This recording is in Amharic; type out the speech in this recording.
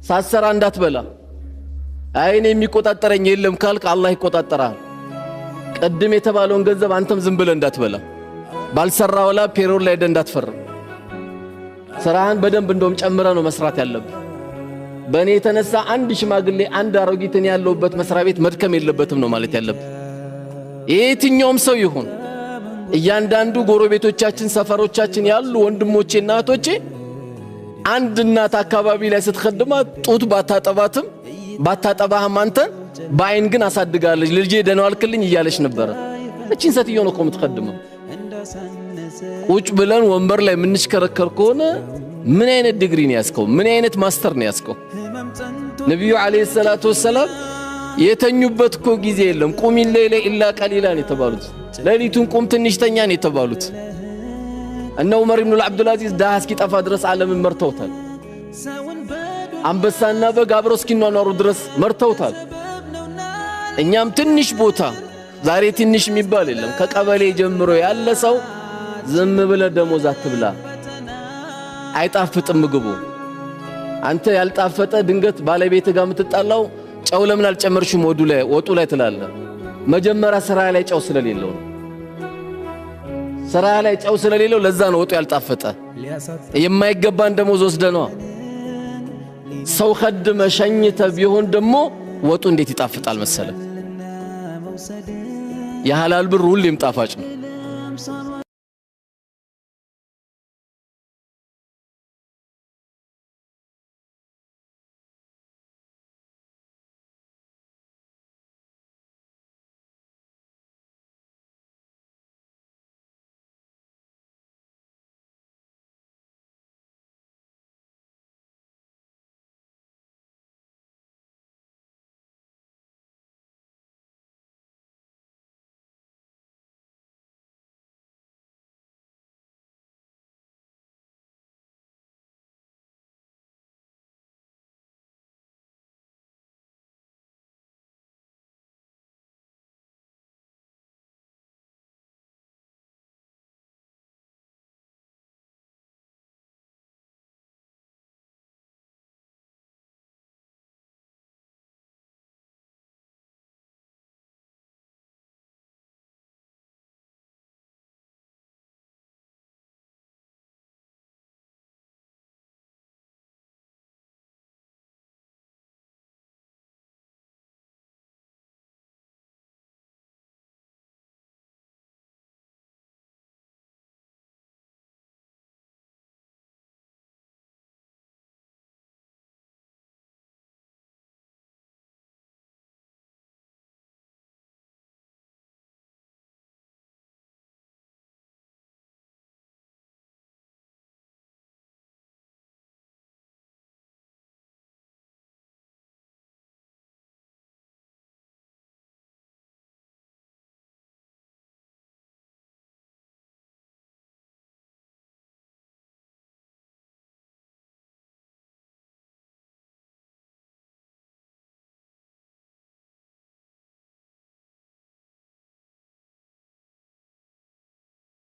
ሳሰራ እንዳትበላ አይኔ የሚቆጣጠረኝ የለም ካልክ አላህ ይቆጣጠራል ቀድም የተባለውን ገንዘብ አንተም ዝም ብለህ እንዳትበላ ባልሰራ ወላ ፔሮል ላይ እንዳትፈርም ስራህን በደንብ እንደውም ጨምረ ነው መስራት ያለብህ በእኔ የተነሳ አንድ ሽማግሌ አንድ አሮጊትን ያለውበት መስሪያ ቤት መድከም የለበትም ነው ማለት ያለብህ የትኛውም ሰው ይሁን እያንዳንዱ ጎረቤቶቻችን ሰፈሮቻችን ያሉ ወንድሞቼና እህቶቼ አንድ እናት አካባቢ ላይ ስትخدማት ጡት ባታጠባትም ባታጠባህም አንተን ባይን ግን አሳድጋለች ልጄ ደህና ዋልክልኝ እያለች ነበር እቺን ሰትዮ ነው ቆም ትخدመው ቁጭ ብለን ወንበር ላይ ምንሽከረከር ከሆነ ምን አይነት ዲግሪ ነው ያስከው ምን አይነት ማስተር ነው ያስከው ነብዩ አለይሂ ሰላቱ ወሰለም የተኙበት እኮ ጊዜ የለም ቁም ኢለይለ ኢላ ቀሊላን የተባሉት ለሊቱን ቁም ትንሽተኛ ነው የተባሉት እነ ዑመር ኢብኑ አብዱልአዚዝ ዳህ እስኪጠፋ ድረስ ዓለምን መርተውታል አንበሳና በግ አብረው እስኪኗኗሩ ድረስ መርተውታል እኛም ትንሽ ቦታ ዛሬ ትንሽ የሚባል የለም ከቀበሌ ጀምሮ ያለ ሰው ዝም ብለ ደሞዝ አትብላ አይጣፍጥም ምግቡ አንተ ያልጣፈጠ ድንገት ባለቤት ጋር ምትጣላው ጨው ለምን አልጨመርሽም ወጡ ላይ ትላለ መጀመሪያ ስራ ላይ ጨው ስለሌለው ስራ ላይ ጨው ስለሌለው ለዛ ነው ወጡ ያልጣፈጠ የማይገባን ደሞዝ ወስደነው ሰው خدመ ሸኝተ ቢሆን ደሞ ወጡ እንዴት ይጣፍጣል መሰለ የሐላል ብር ሁሌም ጣፋጭ ነው